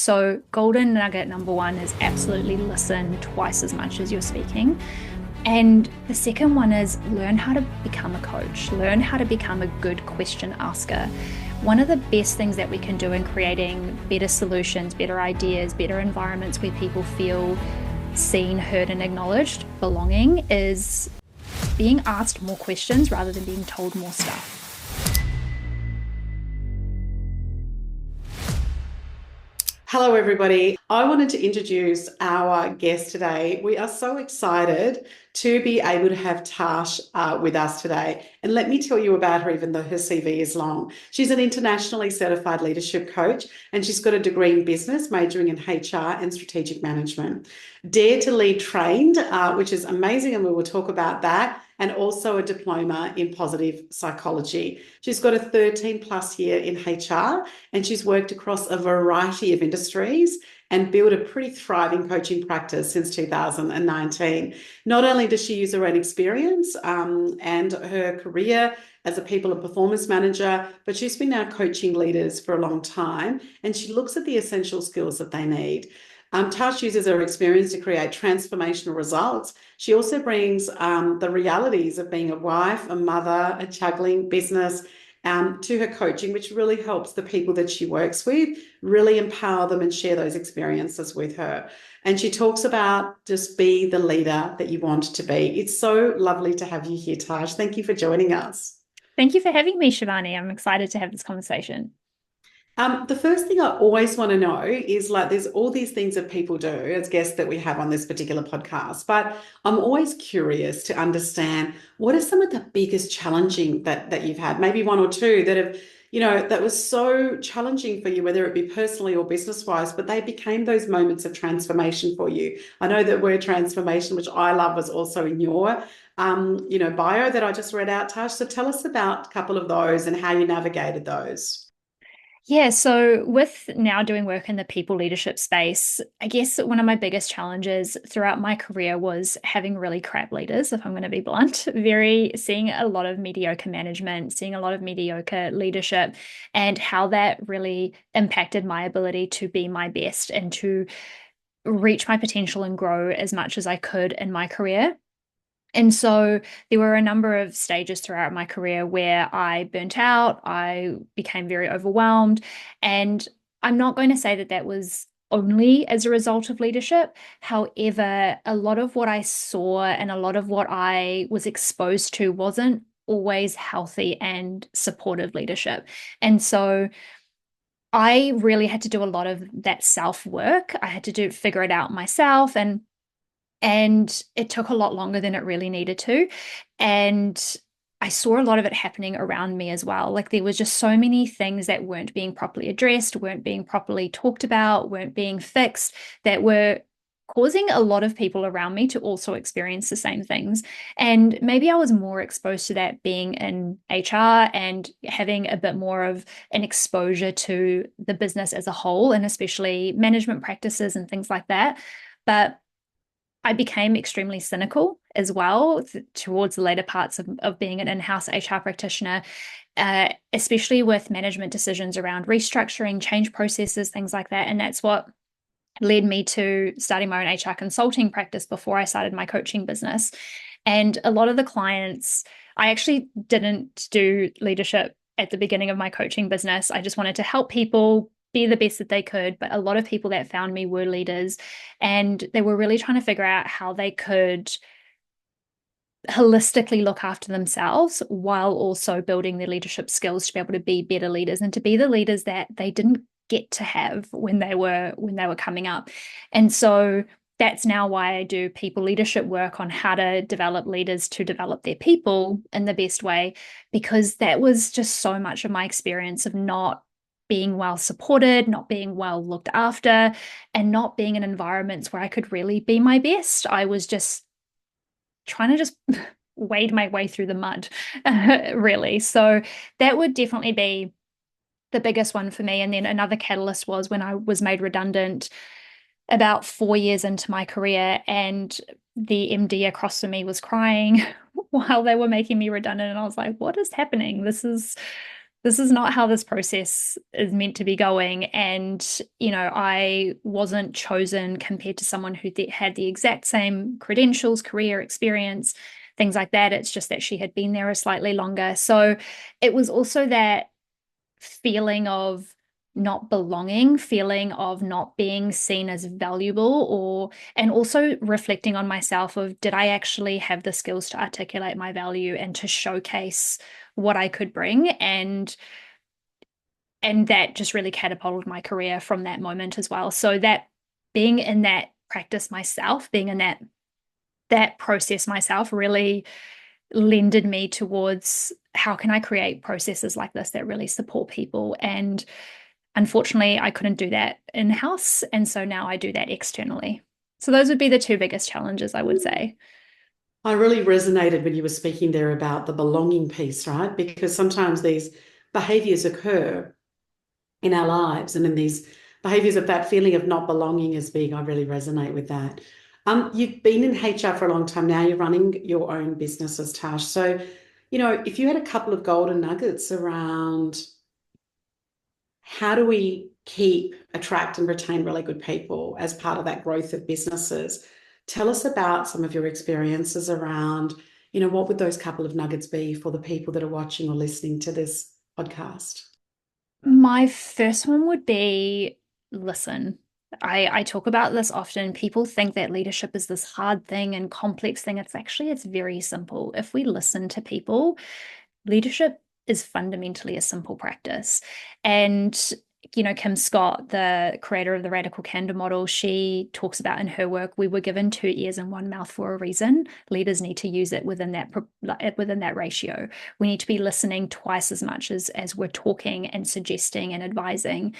So golden nugget number one is absolutely listen twice as much as you're speaking. And the second one is learn how to become a coach, learn how to become a good question asker. One of the best things that we can do in creating better solutions, better ideas, better environments where people feel seen, heard, and acknowledged, belonging, is being asked more questions rather than being told more stuff. Hello, everybody. I wanted to introduce our guest today. We are so excited to be able to have Tash with us today. And let me tell you about her, even though her CV is long. She's an internationally certified leadership coach, and she's got a degree in business, majoring in HR and strategic management. Dare to Lead trained, which is amazing, and we will talk about that, and also a diploma in positive psychology. She's got a 13 plus year in HR, and she's worked across a variety of industries and built a pretty thriving coaching practice since 2019. Not only does she use her own experience and her career as a people and performance manager, but she's been now coaching leaders for a long time, and she looks at the essential skills that they need. Tash uses her experience to create transformational results. She also brings the realities of being a wife, a mother, a juggling business to her coaching, which really helps the people that she works with really empower them and share those experiences with her. And she talks about just be the leader that you want to be. It's so lovely to have you here, Tash. Thank you for joining us. Thank you for having me, Shivani. I'm excited to have this conversation. The first thing I always want to know is like there's all these things that people do as guests that we have on this particular podcast, but I'm always curious to understand what are some of the biggest challenging that you've had, maybe one or two that have, that was so challenging for you, whether it be personally or business wise, but they became those moments of transformation for you. I know that word transformation, which I love, was also in your bio that I just read out, Tash. So tell us about a couple of those and how you navigated those. Yeah, so with now doing work in the people leadership space, I guess one of my biggest challenges throughout my career was having really crap leaders, if I'm going to be blunt, seeing a lot of mediocre management, seeing a lot of mediocre leadership, and how that really impacted my ability to be my best and to reach my potential and grow as much as I could in my career. And so there were a number of stages throughout my career where I burnt out, I became very overwhelmed. And I'm not going to say that that was only as a result of leadership. However, a lot of what I saw and a lot of what I was exposed to wasn't always healthy and supportive leadership. And so I really had to do a lot of that self work. I had to figure it out myself, and it took a lot longer than it really needed to. And I saw a lot of it happening around me as well. Like there was just so many things that weren't being properly addressed, weren't being properly talked about, weren't being fixed, that were causing a lot of people around me to also experience the same things. And maybe I was more exposed to that being in HR and having a bit more of an exposure to the business as a whole, and especially management practices and things like that. But I became extremely cynical as well towards the later parts of being an in-house HR practitioner, especially with management decisions around restructuring, change processes, things like that. And that's what led me to starting my own HR consulting practice before I started my coaching business. And a lot of the clients, I actually didn't do leadership at the beginning of my coaching business. I just wanted to help people be the best that they could. But a lot of people that found me were leaders, and they were really trying to figure out how they could holistically look after themselves while also building their leadership skills to be able to be better leaders and to be the leaders that they didn't get to have when they were coming up. And so that's now why I do people leadership work on how to develop leaders to develop their people in the best way, because that was just so much of my experience of not being well supported, not being well looked after, and not being in environments where I could really be my best. I was just trying to just wade my way through the mud, really. So that would definitely be the biggest one for me. And then another catalyst was when I was made redundant about 4 years into my career, and the MD across from me was crying while they were making me redundant. And I was like, what is happening? This this is not how this process is meant to be going. And, I wasn't chosen compared to someone who had the exact same credentials, career experience, things like that. It's just that she had been there a slightly longer. So it was also that feeling of not belonging, feeling of not being seen as valuable, and also reflecting on myself of did I actually have the skills to articulate my value and to showcase what I could bring, and that just really catapulted my career from that moment as well. So that being in that practice myself, being in that process myself really lended me towards how can I create processes like this that really support people. And unfortunately, I couldn't do that in-house. And so now I do that externally. So those would be the two biggest challenges, I would say. I really resonated when you were speaking there about the belonging piece, right? Because sometimes these behaviors occur in our lives, and in these behaviors of that feeling of not belonging as being, I really resonate with that. You've been in HR for a long time now. You're running your own businesses, Tash. So, if you had a couple of golden nuggets around how do we keep, attract, and retain really good people as part of that growth of businesses? Tell us about some of your experiences around, what would those couple of nuggets be for the people that are watching or listening to this podcast? My first one would be listen. I talk about this often. People think that leadership is this hard thing and complex thing. It's very simple. If we listen to people, leadership is fundamentally a simple practice. And, Kim Scott, the creator of the radical candor model, she talks about in her work, we were given two ears and one mouth for a reason. Leaders need to use it within that ratio. We need to be listening twice as much as we're talking and suggesting and advising.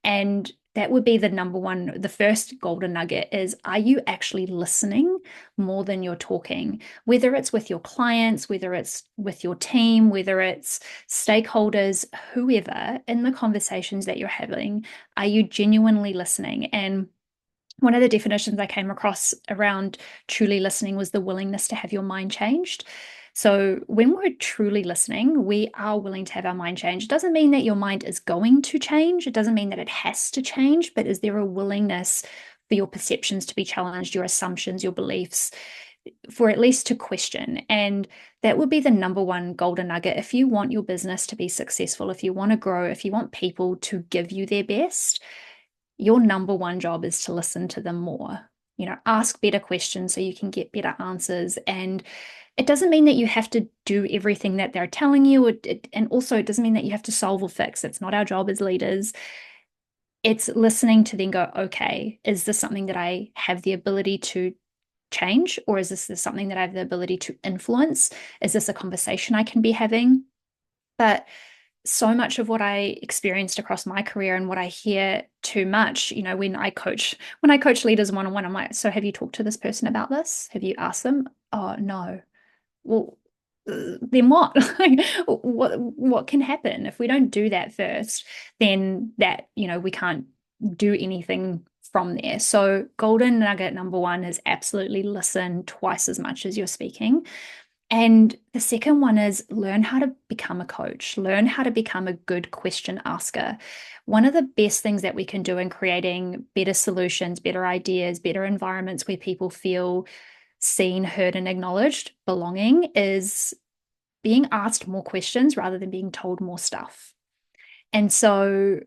And that would be the number one, the first golden nugget is, are you actually listening more than you're talking? Whether it's with your clients, whether it's with your team, whether it's stakeholders, whoever in the conversations that you're having, are you genuinely listening? And one of the definitions I came across around truly listening was the willingness to have your mind changed. So, when we're truly listening, we are willing to have our mind change. It doesn't mean that your mind is going to change. It doesn't mean that it has to change, but is there a willingness for your perceptions to be challenged, your assumptions, your beliefs, for at least to question? And that would be the number one golden nugget. If you want your business to be successful, if you want to grow, if you want people to give you their best, your number one job is to listen to them more. Ask better questions so you can get better answers. And it doesn't mean that you have to do everything that they're telling you. And also, it doesn't mean that you have to solve or fix. It's not our job as leaders. It's listening to then go, okay, is this something that I have the ability to change? Or is this something that I have the ability to influence? Is this a conversation I can be having? But so much of what I experienced across my career and what I hear too much, when I coach leaders one-on-one, I'm like, so have you talked to this person about this? Have you asked them? Oh, no. Well, then what? Like, what can happen if we don't do that first? Then we can't do anything from there. So golden nugget number one is absolutely listen twice as much as you're speaking. And the second one is learn how to become a coach, learn how to become a good question asker. One of the best things that we can do in creating better solutions, better ideas, better environments where people feel seen, heard, and acknowledged, belonging, is being asked more questions rather than being told more stuff. And so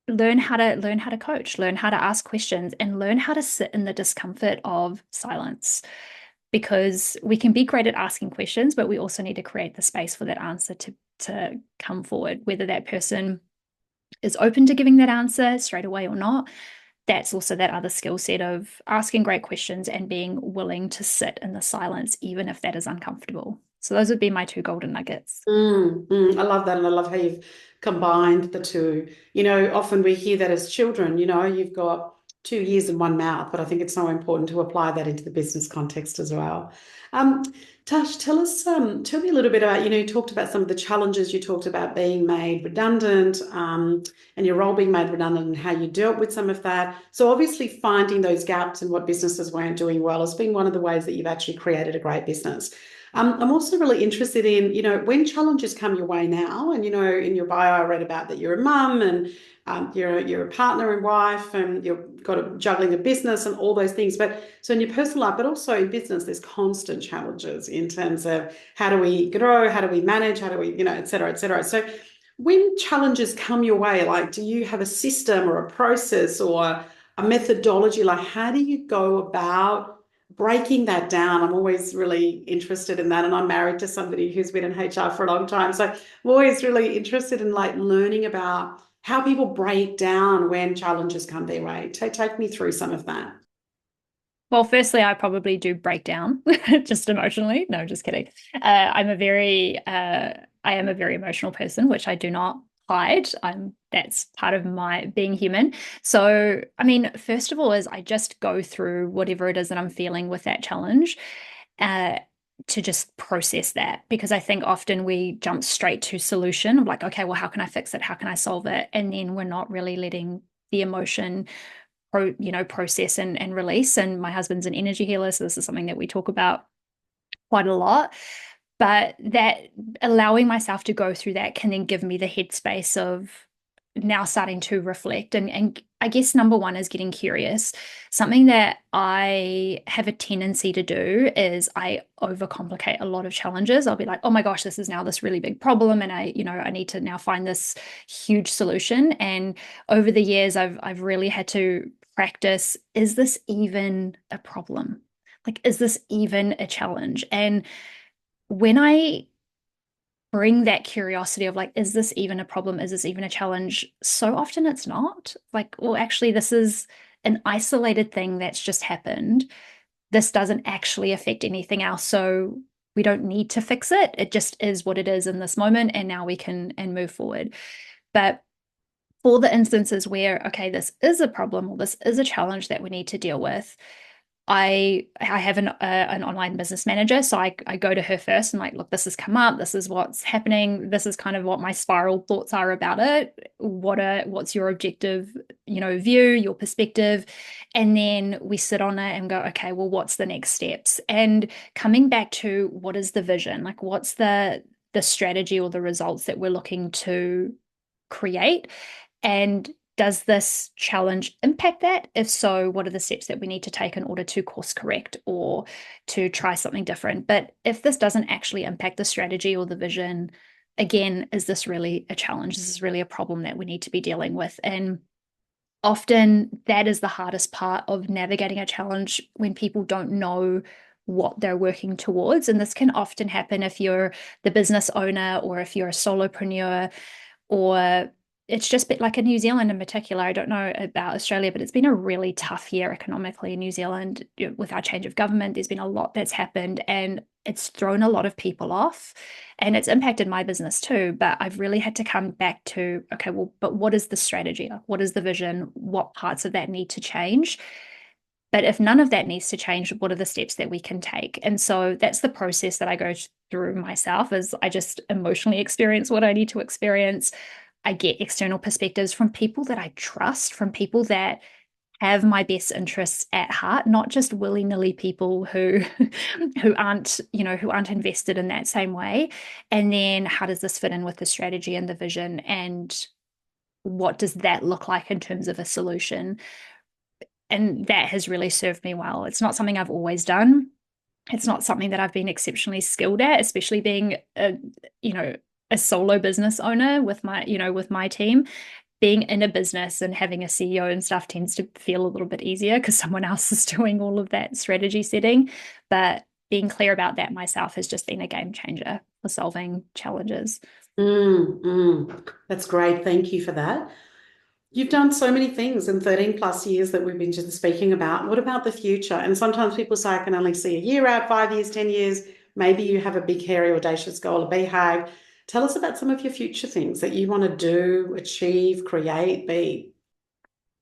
learn how to coach, learn how to ask questions, and learn how to sit in the discomfort of silence, because we can be great at asking questions, but we also need to create the space for that answer to come forward, whether that person is open to giving that answer straight away or not. That's also that other skill set of asking great questions and being willing to sit in the silence, even if that is uncomfortable. So those would be my two golden nuggets. I love that. And I love how you've combined the two. Often we hear that as children, you've got two ears and one mouth, but I think it's so important to apply that into the business context as well. Um, Tash, tell me a little bit about, you talked about some of the challenges, you talked about being made redundant, and your role being made redundant and how you dealt with some of that. So obviously finding those gaps and what businesses weren't doing well has been one of the ways that you've actually created a great business. I'm also really interested in, when challenges come your way now, and in your bio, I read about that you're a mum and you're a partner and wife, and you've got juggling a business and all those things. But so in your personal life, but also in business, there's constant challenges in terms of how do we grow, how do we manage, how do we, et cetera, et cetera. So when challenges come your way, like, do you have a system or a process or a methodology? Like, how do you go about breaking that down? I'm always really interested in that. And I'm married to somebody who's been in HR for a long time. So I'm always really interested in like learning about how people break down when challenges come their way. Take me through some of that. Well, firstly, I probably do break down just emotionally. No, just kidding. I am a very emotional person, which I do not hide. That's part of my being human. So, I mean, first of all, is I just go through whatever it is that I'm feeling with that challenge, uh, to just process that, because I think often we jump straight to solution of like, okay, well, how can I fix it? How can I solve it? And then we're not really letting the emotion process and release. And my husband's an energy healer, so this is something that we talk about quite a lot. But that allowing myself to go through that can then give me the headspace of now starting to reflect. And I guess number one is getting curious. Something that I have a tendency to do is I overcomplicate a lot of challenges. I'll be like, oh my gosh, this is now this really big problem, and I need to now find this huge solution. And over the years, I've really had to practice, is this even a problem? Like, is this even a challenge? And when I bring that curiosity of like, is this even a problem? Is this even a challenge? So often it's not. Like, well, actually, this is an isolated thing that's just happened. This doesn't actually affect anything else. So we don't need to fix it. It just is what it is in this moment. And now we can and move forward. But for the instances where, okay, this is a problem or this is a challenge that we need to deal with, I have an online business manager, so I go to her first and like, look, this has come up, this is what's happening, this is kind of what my spiral thoughts are about it. What's your objective, view, your perspective, and then we sit on it and go, okay, well, what's the next steps? And coming back to what is the vision, like what's the strategy or the results that we're looking to create, and does this challenge impact that? If so, what are the steps that we need to take in order to course correct or to try something different? But if this doesn't actually impact the strategy or the vision, again, is this really a challenge? Is this really a problem that we need to be dealing with? And often that is the hardest part of navigating a challenge, when people don't know what they're working towards. And this can often happen if you're the business owner or if you're a solopreneur, or it's just been like in New Zealand in particular. I don't know about Australia, but it's been a really tough year economically in New Zealand. With our change of government, there's been a lot that's happened, and it's thrown a lot of people off, and it's impacted my business too. But I've really had to come back to, okay, well, but what is the strategy? What is the vision? What parts of that need to change? But if none of that needs to change, what are the steps that we can take? And so that's the process that I go through myself, is I just emotionally experience what I need to experience. I get external perspectives from people that I trust, from people that have my best interests at heart, not just willy-nilly people who who aren't invested in that same way. And then how does this fit in with the strategy and the vision? And what does that look like in terms of a solution? And that has really served me well. It's not something I've always done. It's not something that I've been exceptionally skilled at, especially being you know, a solo business owner with with my team. Being in a business and having a CEO and stuff tends to feel a little bit easier because someone else is doing all of that strategy setting. But being clear about that myself has just been a game changer for solving challenges. That's great. Thank you for that. You've done so many things in 13 plus years that we've been just speaking about. What about the future? And sometimes people say, I can only see a year out, 5 years, 10 years. Maybe you have a big, hairy, audacious goal, a BHAG. Tell us about some of your future things that you want to do, achieve, create, be.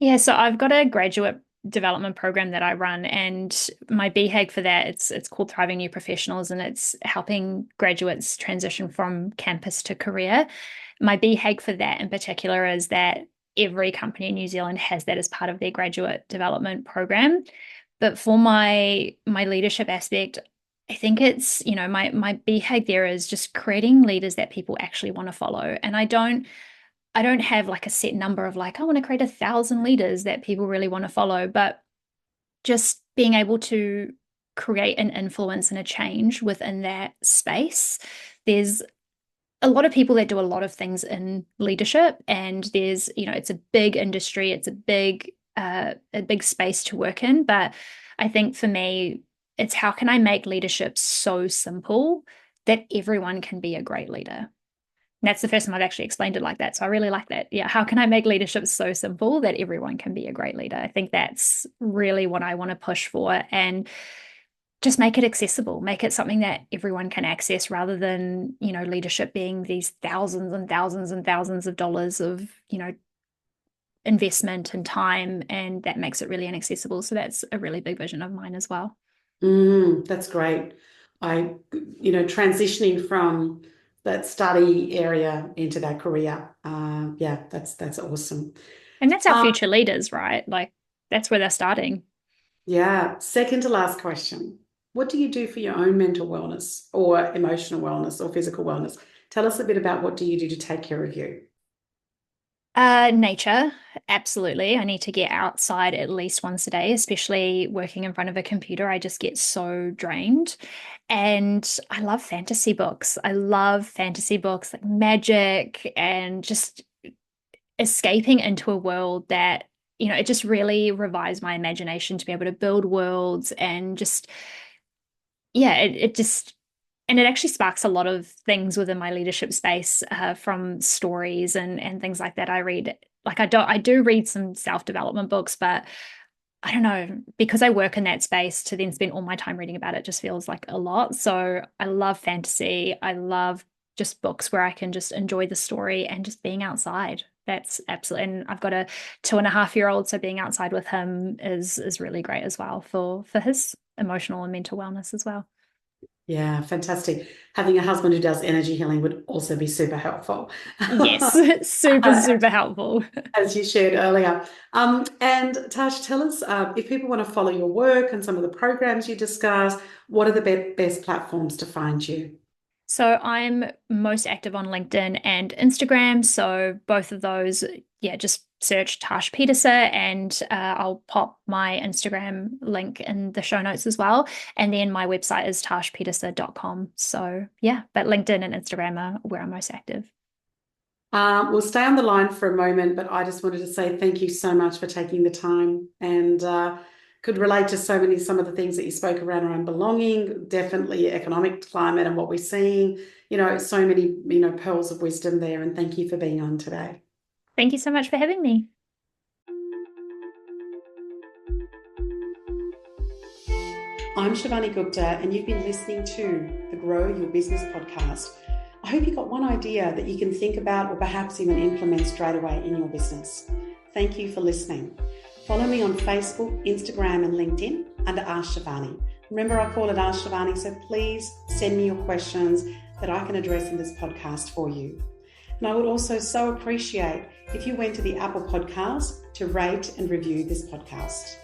Yeah, so I've got a graduate development program that I run, and my BHAG for that, it's called Thriving New Professionals, and it's helping graduates transition from campus to career. My BHAG for that in particular is that every company in New Zealand has that as part of their graduate development program. But for my leadership aspect, I think it's, my BHAG there is just creating leaders that people actually want to follow. And I don't have like a set number of like, I want to create 1,000 leaders that people really want to follow, but just being able to create an influence and a change within that space. There's a lot of people that do a lot of things in leadership, and there's, it's a big industry, it's a big space to work in. But I think for me, it's how can I make leadership so simple that everyone can be a great leader? And that's the first time I've actually explained it like that. So I really like that. Yeah. How can I make leadership so simple that everyone can be a great leader? I think that's really what I want to push for. And just make it accessible, make it something that everyone can access rather than, leadership being these thousands and thousands and thousands of dollars of, investment and time. And that makes it really inaccessible. So that's a really big vision of mine as well. That's great. Transitioning from that study area into that career. Yeah, that's awesome. And that's our Um, future leaders, right? Like that's where they're starting. yeah, second to last question. What do you do for your own mental wellness or emotional wellness or physical wellness? Tell us a bit about what do you do to take care of you? Nature, absolutely. I need to get outside at least once a day, especially working in front of a computer. I just get so drained. And I love fantasy books. I love fantasy books like magic and just escaping into a world that, it just really revives my imagination to be able to build worlds and just, yeah, it just, and it actually sparks a lot of things within my leadership space, from stories and things like that. I read, like I do read some self-development books, but I don't know, because I work in that space, to then spend all my time reading about it just feels like a lot. So I love fantasy. I love just books where I can just enjoy the story and just being outside. That's absolutely, and I've got a 2.5-year-old, so being outside with him is really great as well for his emotional and mental wellness as well. Yeah, fantastic. Having a husband who does energy healing would also be super helpful. Yes, super, super helpful. As you shared earlier. And Tash, tell us if people want to follow your work and some of the programs you discuss, what are the best platforms to find you? So I'm most active on LinkedIn and Instagram. So both of those, yeah, just search Tash Pieterse, and I'll pop my Instagram link in the show notes as well. And then my website is tashpieterse.com. So yeah, but LinkedIn and Instagram are where I'm most active. We'll stay on the line for a moment, but I just wanted to say thank you so much for taking the time and could relate to some of the things that you spoke around belonging, definitely economic climate and what we're seeing, so many, pearls of wisdom there. And thank you for being on today. Thank you so much for having me. I'm Shivani Gupta, and you've been listening to the Grow Your Business podcast. I hope you got one idea that you can think about or perhaps even implement straight away in your business. Thank you for listening. Follow me on Facebook, Instagram, and LinkedIn under Ask Shivani. Remember, I call it Ask Shivani, so please send me your questions that I can address in this podcast for you. And I would also so appreciate if you went to the Apple Podcast to rate and review this podcast.